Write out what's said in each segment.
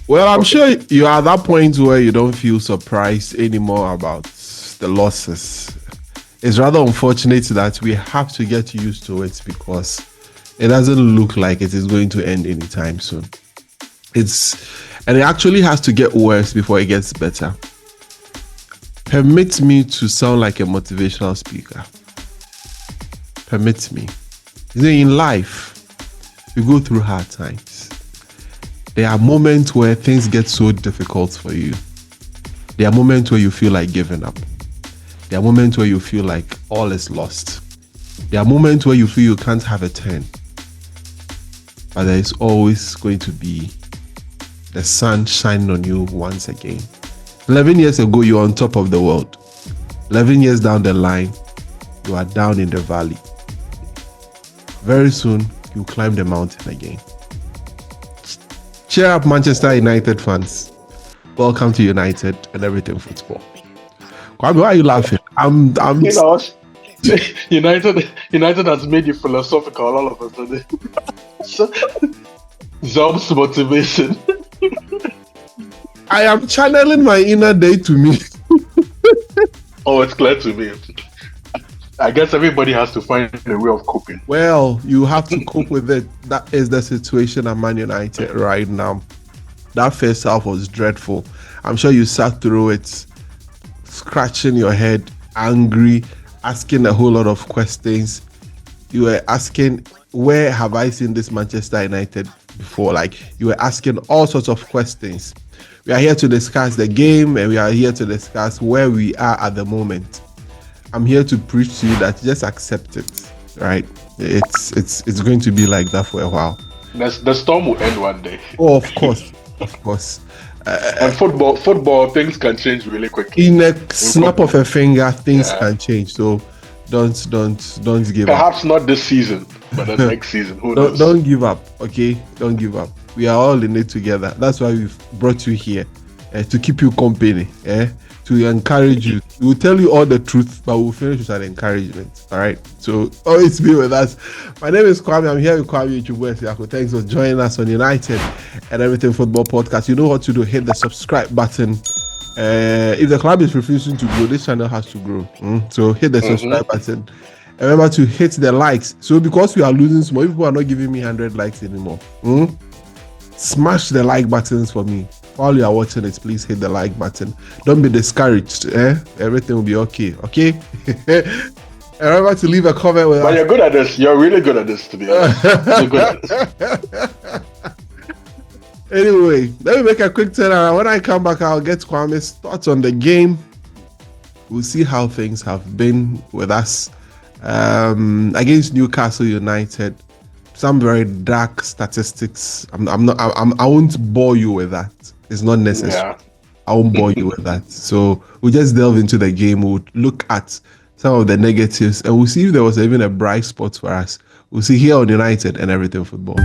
Well, I'm sure you're at that point where you don't feel surprised anymore about the losses. It's rather unfortunate that we have to get used to it because it doesn't look like it is going to end anytime soon. And it actually has to get worse before it gets better. Permit me to sound like a motivational speaker. Permit me. In life, you go through hard times. There are moments where things get so difficult for you. There are moments where you feel like giving up. There are moments where you feel like all is lost. There are moments where you feel you can't have a turn. But there is always going to be the sun shining on you once again. 11 years ago, you were on top of the world. 11 years down the line, you are down in the valley. Very soon, you climb the mountain again. Cheer up, Manchester United fans. Welcome to United and Everything Football. Kwame, why are you laughing? I'm you know, United has made you philosophical all of a sudden. Jobs motivation. I am channeling my inner day to me. Oh, it's clear to me. I guess everybody has to find a way of coping. Well, you have to cope with it. That is the situation at Man United right now. That first half was dreadful. I'm sure you sat through it, scratching your head, angry, asking a whole lot of questions. You were asking, where have I seen this Manchester United before? Like, you were asking all sorts of questions. We are here to discuss the game, and we are here to discuss where we are at the moment. I'm here to preach to you that just accept it, right? It's going to be like that for a while. The storm will end one day. Oh, of course, of course. And football, things can change really quickly. In a snap of a finger, things can change. So don't give up. Perhaps not this season, but the next season. Who knows? Don't give up, okay? Don't give up. We are all in it together. That's why we've brought you here, to keep you company, to encourage you. We'll tell you all the truth, but we'll finish with an encouragement. All right. So always be with us. My name is Kwame. I'm here with Kwame Chubuesi. Thanks for joining us on United and Everything Football Podcast. You know what to do. Hit the subscribe button. If the club is refusing to grow, this channel has to grow. So hit the subscribe button. And remember to hit the likes. So because we are losing small, people are not giving me 100 likes anymore. Smash the like buttons for me. While you are watching it, please hit the like button. Don't be discouraged. Everything will be okay. Okay? And remember to leave a comment with us. But you're good at this. You're really good at this, to be honest. You're good at this. Anyway, let me make a quick turnaround. When I come back, I'll get Kwame's thoughts on the game. We'll see how things have been with us against Newcastle United. Some very dark statistics. I won't bore you with that. It's not necessary. Yeah. I won't bore you with that. So we'll just delve into the game. We'll look at some of the negatives, and we'll see if there was even a bright spot for us. We'll see here on United and Everything Football.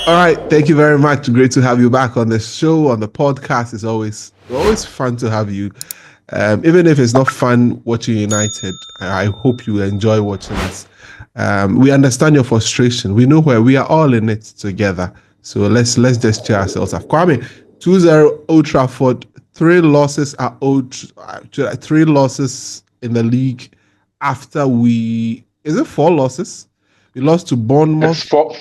All right, thank you very much. Great to have you back on the show, on the podcast. It's always fun to have you. Even if it's not fun watching United, I hope you enjoy watching us. We understand your frustration. We know where we are all in it together. So let's just cheer ourselves up. Kwame, 2-0 Old Trafford, 3 losses at 3 losses in the league after is it 4 losses? We lost to Bournemouth. It's four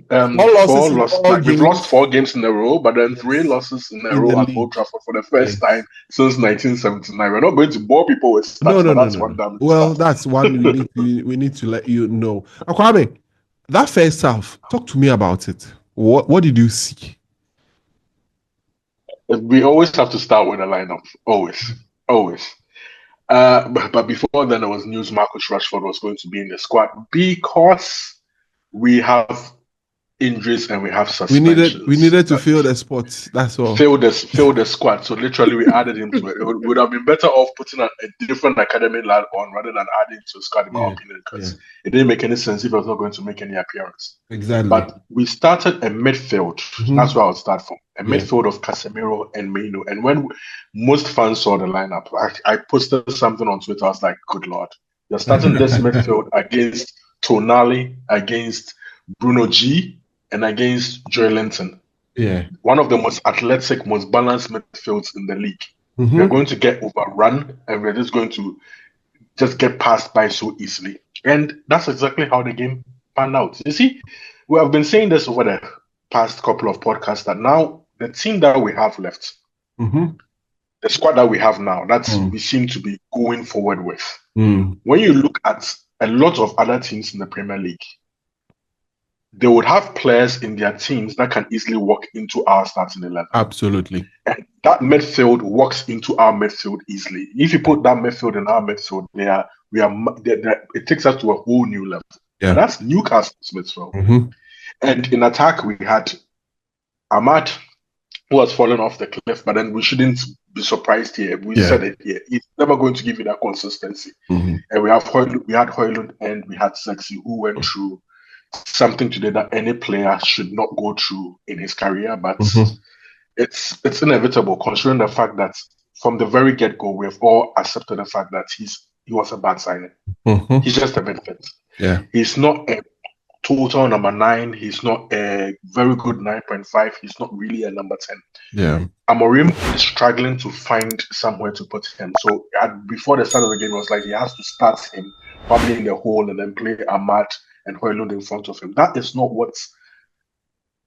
losses. We've lost 4 games in a row, but then 3 losses in a row at Old Trafford for the first time since 1979. We're not going to bore people with stats, but that's one damage. Well, that's one we need to let you know. Kwame, that first half, talk to me about it. What did you see? We always have to start with a lineup. Always. But before then, there was news Marcus Rashford was going to be in the squad because we have injuries and we have suspensions. We needed to fill the spots. That's all. Fill the squad. So literally, we added him to it. It would have been better off putting a different academy lad on rather than adding to the squad, in my opinion, because it didn't make any sense if he was not going to make any appearance. Exactly. But we started a midfield. That's where I'll start from. A midfield of Casemiro and Mino. And when most fans saw the lineup, I posted something on Twitter. I was like, good Lord. You're starting this midfield against Tonali, against Bruno G, and against Joe Linton. Yeah. One of the most athletic, most balanced midfields in the league. Mm-hmm. We are going to get overrun, and we're just going to just get passed by so easily. And that's exactly how the game panned out. You see, we have been saying this over the past couple of podcasts that now the team that we have left, the squad that we have now, we seem to be going forward with. When you look at a lot of other teams in the Premier League, they would have players in their teams that can easily walk into our starting 11. Absolutely. And that midfield walks into our midfield easily. If you put that midfield in our midfield, it takes us to a whole new level. Yeah. And that's Newcastle's midfield. And in attack, we had Ahmad, who has fallen off the cliff, but then we shouldn't be surprised here. We said it here. He's never going to give you that consistency. And we had Højlund and we had Sexy, who went through something today that any player should not go through in his career, but it's inevitable considering the fact that from the very get-go we've all accepted the fact that he was a bad signing. He's just a benefit. Yeah. He's not a total number 9. He's not a very good 9.5. He's not really a number 10. Yeah. Amorim is struggling to find somewhere to put him. So before the start of the game, it was like he has to start him probably in the hole and then play Ahmad and Højlund in front of him. That is not what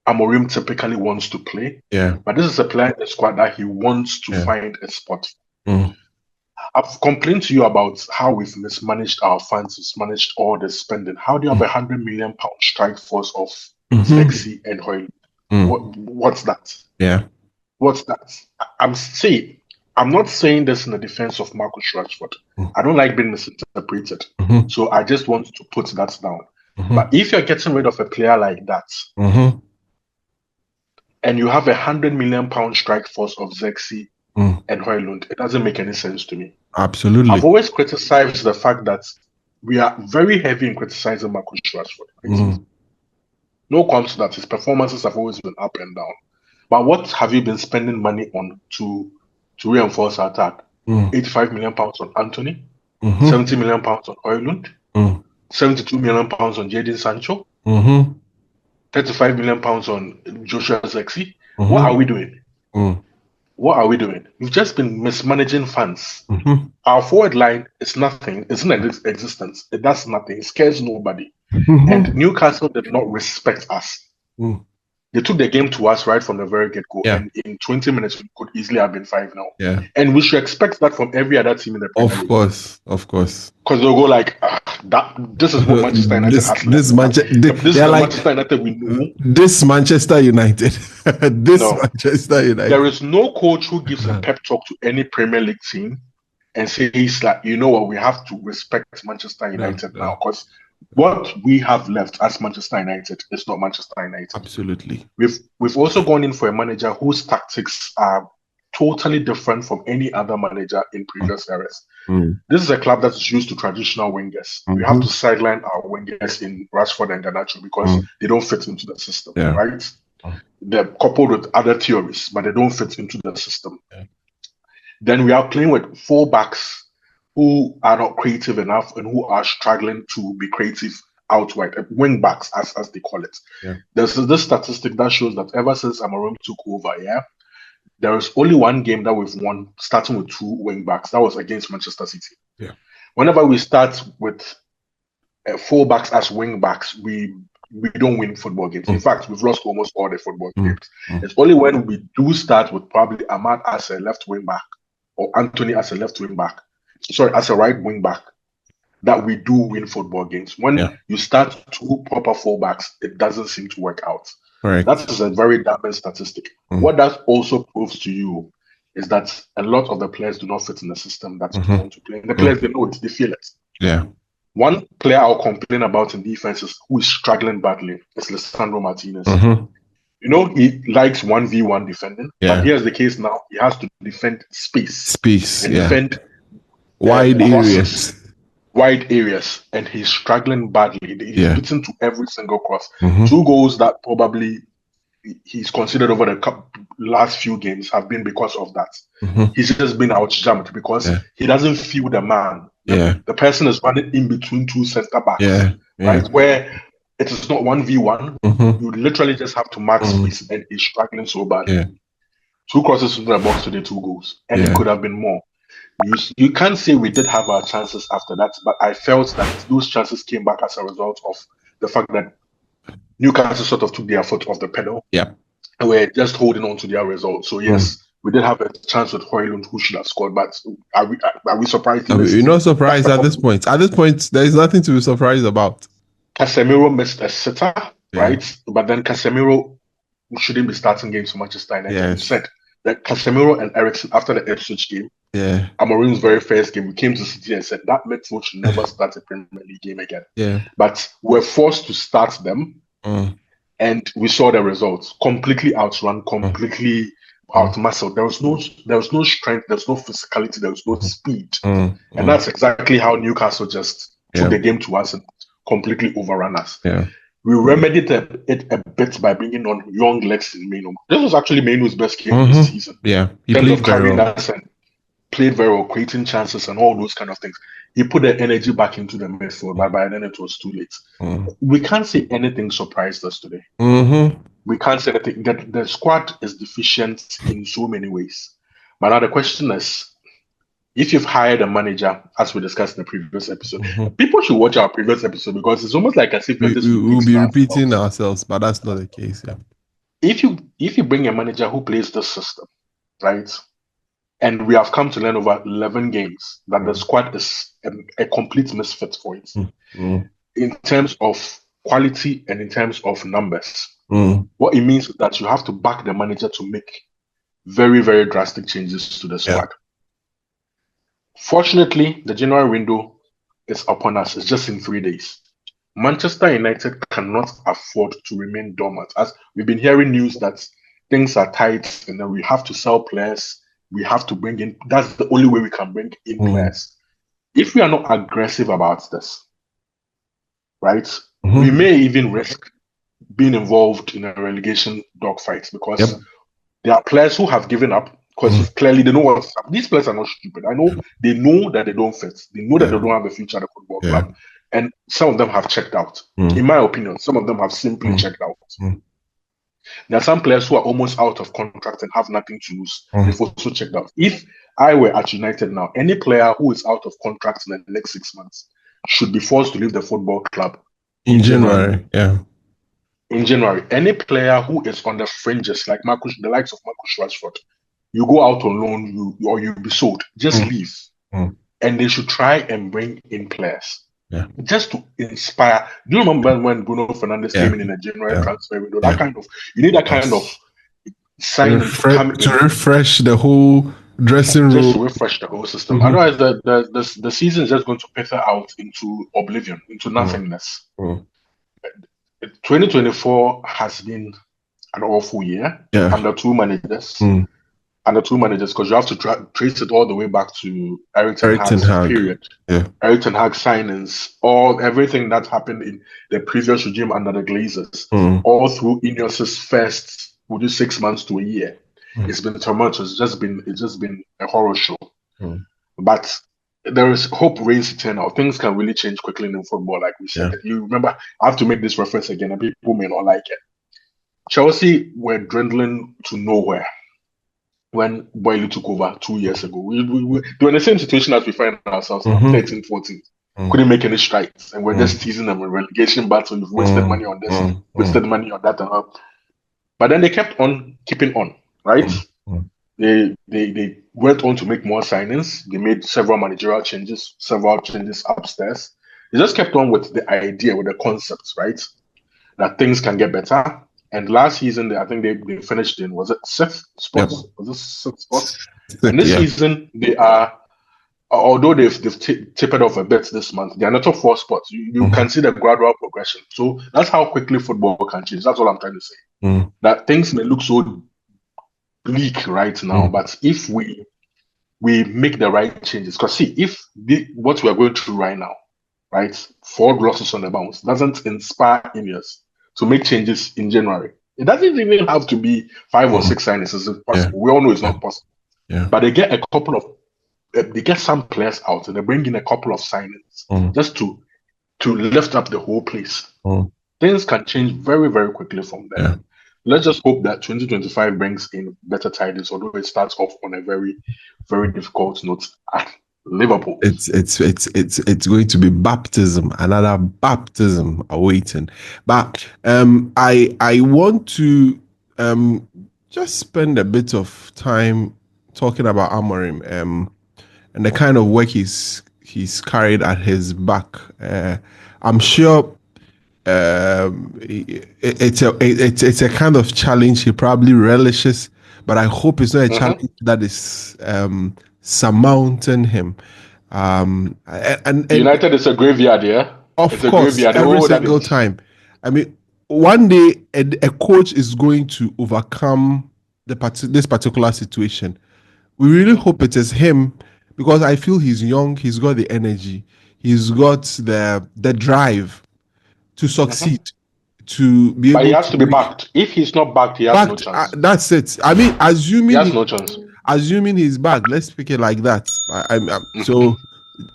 Amorim typically wants to play. Yeah. But this is a player in the squad that he wants to find a spot. I've complained to you about how we've mismanaged our funds, mismanaged all the spending. How do you have £100 million strike force of Sexy and Højlund? What's that? Yeah. What's that? I'm not saying this in the defense of Marcus Rashford. I don't like being misinterpreted. So I just want to put that down. But if you're getting rid of a player like that, and you have £100 million strike force of Zexi and Højlund, it doesn't make any sense to me. Absolutely. I've always criticized the fact that we are very heavy in criticizing Marcus Rashford. No comes to that. His performances have always been up and down. But what have you been spending money on to reinforce our attack? £85 million on Anthony, £70 million on Højlund, £72 million on Jadon Sancho, £35 million on Joshua Zexi. What are we doing? What are we doing? We've just been mismanaging funds. Our forward line is nothing. It's not in existence. It does nothing. It scares nobody. And Newcastle did not respect us. They took the game to us right from the very get-go. And in 20 minutes, we could easily have been 5-0. Yeah. And we should expect that from every other team in the Premier League. Of course. Because they'll go like, this is what Manchester United has. This is Manchester United we know. This Manchester United. Manchester United. There is no coach who gives a pep talk to any Premier League team and says like, you know what, we have to respect Manchester United now. Because what we have left as Manchester United is not Manchester United. Absolutely. We've also gone in for a manager whose tactics are totally different from any other manager in previous eras. This is a club that is used to traditional wingers. We have to sideline our wingers in Rashford and Garnacho because they don't fit into the system, right? They're coupled with other theories, but they don't fit into the system. Then we are playing with 4 backs who are not creative enough and who are struggling to be creative outright, wing backs as they call it. There's this statistic that shows that ever since Amorim took over, there is only one game that we've won starting with 2 wing backs. That was against Manchester City. Whenever we start with 4 backs as wing backs, we don't win football games. In fact, we've lost almost all the football games. It's only when we do start with probably Ahmad as a left wing back or Anthony as a left wing back, as a right wing back, that we do win football games. When you start 2 proper fullbacks, it doesn't seem to work out. That is a very damning statistic. What that also proves to you is that a lot of the players do not fit in the system that they want to play. And the players, they know it, they feel it. One player I'll complain about in defenses who is struggling badly is Lisandro Martinez. You know, he likes 1v1 defending, but here's the case now. He has to defend space and defend wide areas, and he's struggling badly. He's beaten to every single cross. 2 goals that probably he's considered over the last few games have been because of that. He's just been outjumped because he doesn't feel the man. The person is running in between 2 center backs right? Where it is not 1v1. Mm-hmm. You literally just have to mark space, and he's struggling so badly. 2 crosses into the box today, 2 goals, and it could have been more. You can't say we did have our chances after that, but I felt that those chances came back as a result of the fact that Newcastle sort of took their foot off the pedal. Yeah. And we're just holding on to their results. So yes, we did have a chance with Højlund who should have scored, but are we surprised? You're not surprised at this point. At this point, there is nothing to be surprised about. Casemiro missed a sitter, right? But then Casemiro shouldn't be starting games for Manchester United. Yes. You said that Casemiro and Eriksen after the Ipswich game, Amorim's very first game, we came to City and said that midfield should never start a Premier League game again. But we're forced to start them, and we saw the results. Completely outrun, completely outmuscled. There was no strength, there was no physicality, there was no speed, and that's exactly how Newcastle just took the game to us and completely overrun us. We remedied it a bit by bringing on young legs in Mainu. This was actually Mainu's best game this season. He played very well. And played very well, creating chances and all those kind of things. He put the energy back into the midfield, but by then it was too late. We can't say anything surprised us today. We can't say anything. The squad is deficient in so many ways. But now the question is, if you've hired a manager, as we discussed in the previous episode, people should watch our previous episode because it's almost like as if we'll be repeating ourselves, but that's not the case. If you bring a manager who plays this system, right, and we have come to learn over 11 games that the squad is a complete misfit for it in terms of quality and in terms of numbers. What it means is that you have to back the manager to make very, very drastic changes to the squad. Fortunately, the January window is upon us. It's just in 3 days. Manchester United cannot afford to remain dormant. As we've been hearing news that things are tight and then we have to sell players. We have to bring in. That's the only way we can bring in players. If we are not aggressive about this, right, we may even risk being involved in a relegation dogfight because there are players who have given up. Because clearly they know what's up. These players are not stupid. I know they know that they don't fit. They know that they don't have a future at the football club. And some of them have checked out. In my opinion, some of them have simply checked out. There are some players who are almost out of contract and have nothing to lose. They've also checked out. If I were at United now, any player who is out of contract in the next 6 months should be forced to leave the football club in January. In January. Any player who is on the fringes, like the likes of Marcus Rashford, you go out on loan, or you be sold. Just leave, and they should try and bring in players, just to inspire. Do you remember when Bruno Fernandes came in a January transfer window? That kind of you need that kind of sign to refresh the whole dressing room, just to refresh the whole system. Otherwise, the season is just going to peter out into oblivion, into nothingness. 2024 has been an awful year under 2 managers. Because you have to trace it all the way back to Erik ten Hag's period. Erik ten Hag signings, everything that happened in the previous regime under the Glazers, all through Ineos's first 6 months to a year. It's been tumultuous. It's just been a horror show. But there is hope reigns eternal. Things can really change quickly in football, like we said. You remember, I have to make this reference again, and people may not like it. Chelsea were dwindling to nowhere when Boyle took over 2 years ago. We were in the same situation as we find ourselves now, 13, 14. Couldn't make any strides, and we're just teasing them with relegation battle. You've wasted money on this, wasted money on that, and all. But then they kept on keeping on, right? They went on to make more signings. They made several managerial changes, several changes upstairs. They just kept on with the idea, with the concepts, right? That things can get better. And last season, I think they finished in, was it 6th spot? Was it 6th spot? And this season, they are, although they've tapered off a bit this month, they are not top 4 spots. You can see the gradual progression. So that's how quickly football can change. That's all I'm trying to say. That things may look so bleak right now, but if we make the right changes, because see, if what we are going through right now, right, 4 losses on the bounce, doesn't inspire Ineos to make changes in January. It doesn't even have to be 5 or 6 signings. It's impossible. We all know it's not possible. But they get they get some players out and they bring in a couple of signings just to to lift up the whole place. Mm. Things can change very, very quickly from there. Yeah. Let's just hope that 2025 brings in better tidings, although it starts off on a very, very difficult note at Liverpool. It's going to be baptism, another baptism awaiting. But I want to just spend a bit of time talking about Amorim and the kind of work he's carried at his back. I'm sure it's a kind of challenge he probably relishes, but I hope it's not a challenge that is surmounting him. And United is a graveyard, yeah. Of it's a course, graveyard. every single time. I mean, one day a coach is going to overcome this particular situation. We really hope it is him, because I feel he's young. He's got the energy. He's got the drive to succeed. To be able, but he has to be backed. If he's not backed, he has no chance. That's it. I mean, assuming he has no chance. Assuming he's back, let's speak it like that. So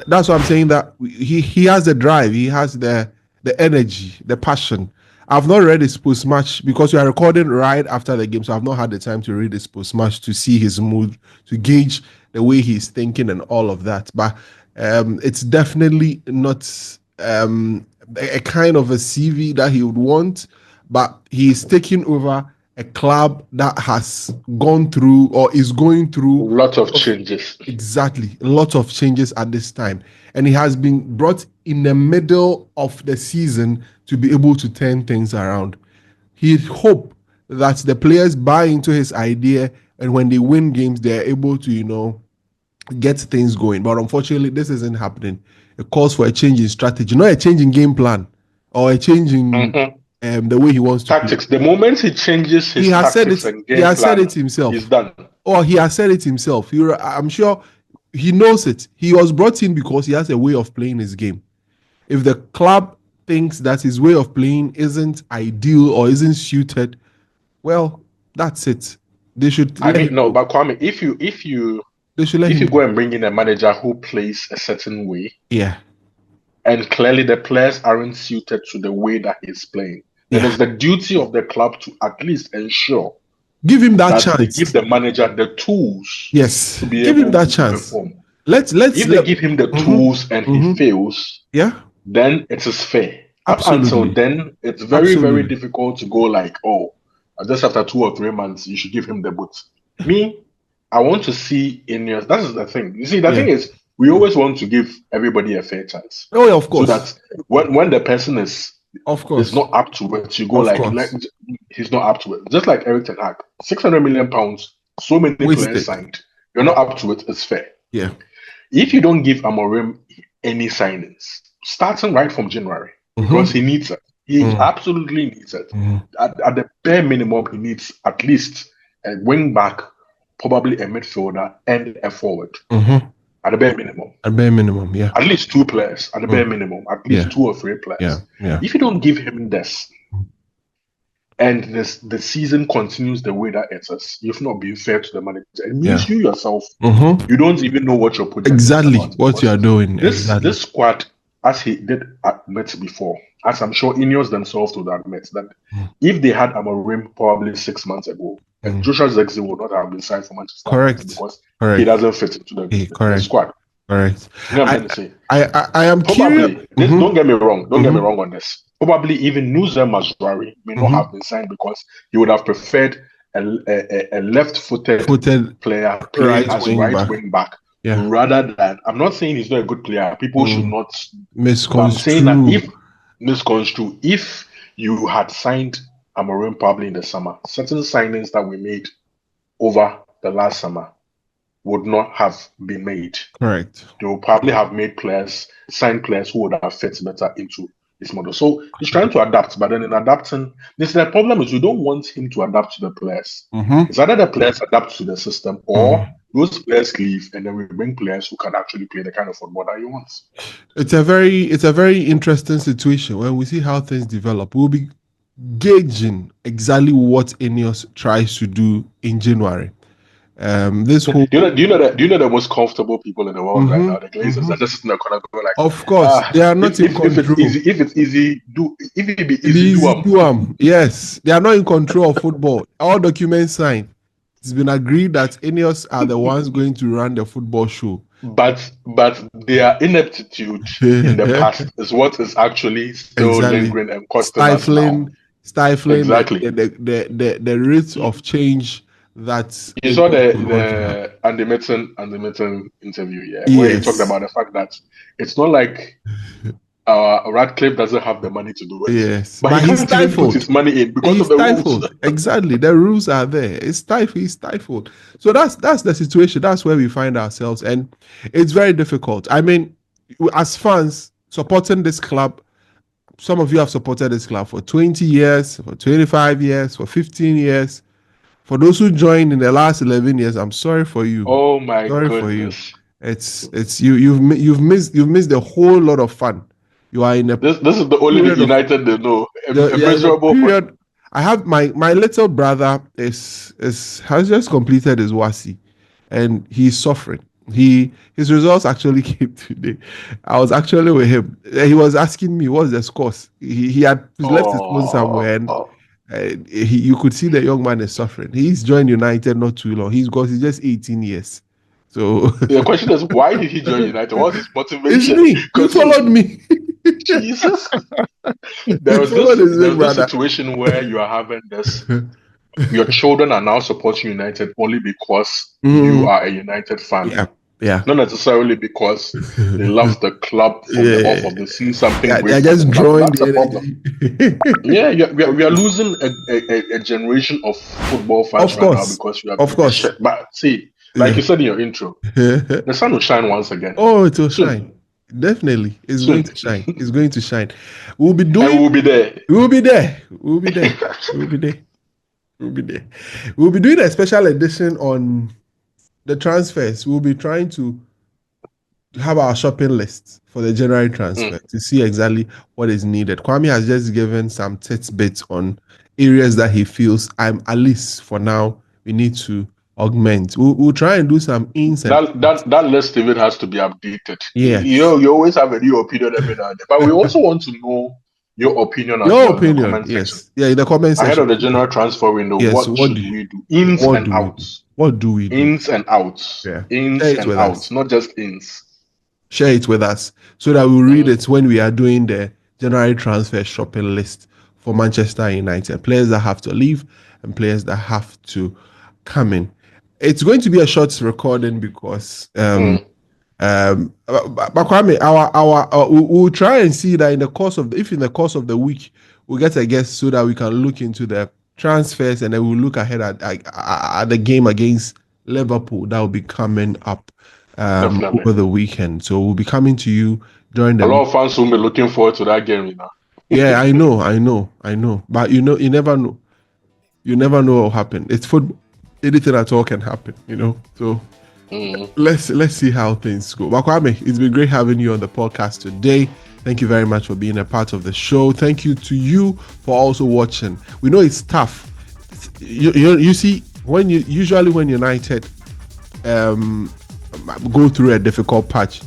that's what I'm saying. That he has the drive. He has the energy, the passion. I've not read his post match because we are recording right after the game, so I've not had the time to read his post match to see his mood, to gauge the way he's thinking and all of that. But it's definitely not a kind of a CV that he would want. But he's taking over a club that has gone through or is going through a lot of changes. Exactly, a lot of changes at this time. And he has been brought in the middle of the season to be able to turn things around. He hopes that the players buy into his idea, and when they win games, they're able to, get things going. But unfortunately, this isn't happening. It calls for a change in strategy, not a change in game plan or a change in the way he wants to tactics. Play. The moment he changes his tactics and game plan, he has said it himself. He's done. Or he has said it himself. I'm sure he knows it. He was brought in because he has a way of playing his game. If the club thinks that his way of playing isn't ideal or isn't suited, well, that's it. They should. But Kwame, if you go and bring in a manager who plays a certain way, and clearly the players aren't suited to the way that he's playing, then it's the duty of the club to at least ensure. Give him that chance. They give the manager the tools. Yes, to be give able him that to chance. Perform. If they give him the tools and he fails, then it is fair. Absolutely. Up until then, it's very, very difficult to go like, just after 2 or 3 months, you should give him the boot. Me, I want to see Ineos. That is the thing. You see, the thing is, we always want to give everybody a fair chance. Oh, yeah, of course. So that when the person is not up to it, you go like he's not up to it. Just like Eric Ten Hag, £600 million, so many players signed. You're not up to it. It's fair. Yeah. If you don't give Amorim any signings, starting right from January, because he needs it. He absolutely needs it. At the bare minimum, he needs at least a wing back, probably a midfielder, and a forward. At the bare minimum. At bare minimum, yeah. At least 2 players. At the bare minimum. At least 2 or 3 players. Yeah. If you don't give him this, and the season continues the way that it is, you've not been fair to the manager. It means you yourself, you don't even know what you're putting. Exactly what you are doing. This squad, as he did admit before, as I'm sure Ineos themselves would admit, that if they had Amorim probably 6 months ago, and Joshua Zirkzee would not have been signed for Manchester United because he doesn't fit into the squad. Correct. You know what I'm trying to say? I am probably curious. Don't get me wrong. Don't get me wrong on this. Probably even Nuzem Mazraoui may not have been signed because he would have preferred a left-footed player playing as right wing back. Rather than, I'm not saying he's not a good player. People should not misconstrue. I'm saying that if you had signed Amorim probably in the summer, certain signings that we made over the last summer would not have been made. Correct. They would probably have signed players who would have fit better into this model. So he's trying to adapt, but then in adapting, the problem is we don't want him to adapt to the players. It's either the players adapt to the system or those players leave and then we bring players who can actually play the kind of football that he wants. It's a very interesting situation. When we see how things develop, we'll be gauging exactly what Ineos tries to do in January. This whole Do you know the most comfortable people in the world right now? The Glazers are just sitting there gonna go like, of course, they are not in control. if it's easy, do if it be The easy, do easy do yes, they are not in control of football. All documents signed. It's been agreed that Ineos are the ones going to run the football show. But their ineptitude in the past is what is actually still lingering and costing us now. Stifling Exactly. the rate of change that you saw the Andy Mitten interview, where he talked about the fact that it's not like Radcliffe doesn't have the money to do it. Yes, but he he's can't even put his money in because of the rules. Exactly, the rules are there. He's stifled. So that's the situation. That's where we find ourselves, and it's very difficult. I mean, as fans supporting this club, some of you have supported this club for 20 years, for 25 years, for 15 years. For those who joined in the last 11 years, I'm sorry for you. Oh my sorry goodness. for you. It's you've missed a whole lot of fun. You are in a this is the only United they know. A miserable period. I have my little brother has just completed his WASI, and he's suffering. His results actually came today. I was actually with him. He was asking me what's the scores. He had left his phone somewhere, and you could see the young man is suffering. He's joined United not too long. He's just 18 years. So the question is, why did he join United? What's his motivation? It's me. You followed me. Jesus. There was this situation where you are having this. Your children are now supporting United only because you are a United fan. Yeah. Not necessarily because they love the club from the off of. They've seen something great. They're just drawing the problem. We are losing a generation of football fans right now because we are. Of course. But see, like you said in your intro, the sun will shine once again. Oh, it will shine. Definitely. It's going to shine. It's going to shine. We'll be doing. And we'll be there. We'll be there. We'll be there. We'll be there. We'll be there. We'll be doing a special edition on the transfers. We'll be trying to have our shopping list for the January transfer to see exactly what is needed. Kwame has just given some tidbits on areas that he feels at least for now we need to augment. We'll try and do some ins and that list even has to be updated. Yeah, you always have a new opinion every now and then, but we also want to know your opinion. Yes, in the comment section. Ahead of the general transfer window, what should we do? Ins and outs. What do we do? Ins and outs. Yeah. Ins and outs, not just ins. Share it with us so that we'll read it when we are doing the January transfer shopping list for Manchester United. Players that have to leave and players that have to come in. It's going to be a short recording because we'll try and see that in the course of the week we'll get a guest so that we can look into the transfers and then we'll look ahead at the game against Liverpool that will be coming up over the weekend. So we'll be coming to you during the. A lot of fans will be looking forward to that game, Yeah, I know. But you never know. You never know what will happen. It's football. Anything at all can happen, So let's see how things go. Kwame, it's been great having you on the podcast today. Thank you very much for being a part of the show. Thank you to you for also watching. We know it's tough. You see, when United go through a difficult patch,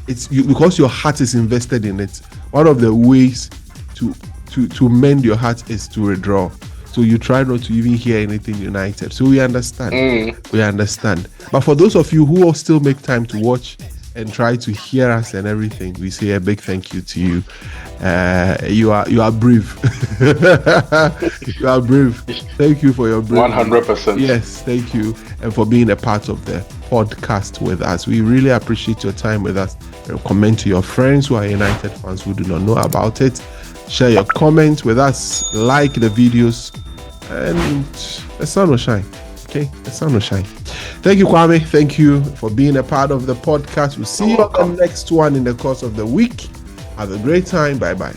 it's because your heart is invested in it. One of the ways to mend your heart is to withdraw. So you try not to even hear anything United. So we understand. We understand. But for those of you who will still make time to watch and try to hear us and everything, we say a big thank you to you. You are brave. You are brave. Thank you for your bravery. 100%. Yes, thank you. And for being a part of the podcast with us. We really appreciate your time with us. Comment to your friends who are United fans who do not know about it. Share your comments with us. Like the videos. And the sun will shine. Okay? The sun will shine. Thank you, Kwame. Thank you for being a part of the podcast. We'll see you on the next one in the course of the week. Have a great time. Bye-bye.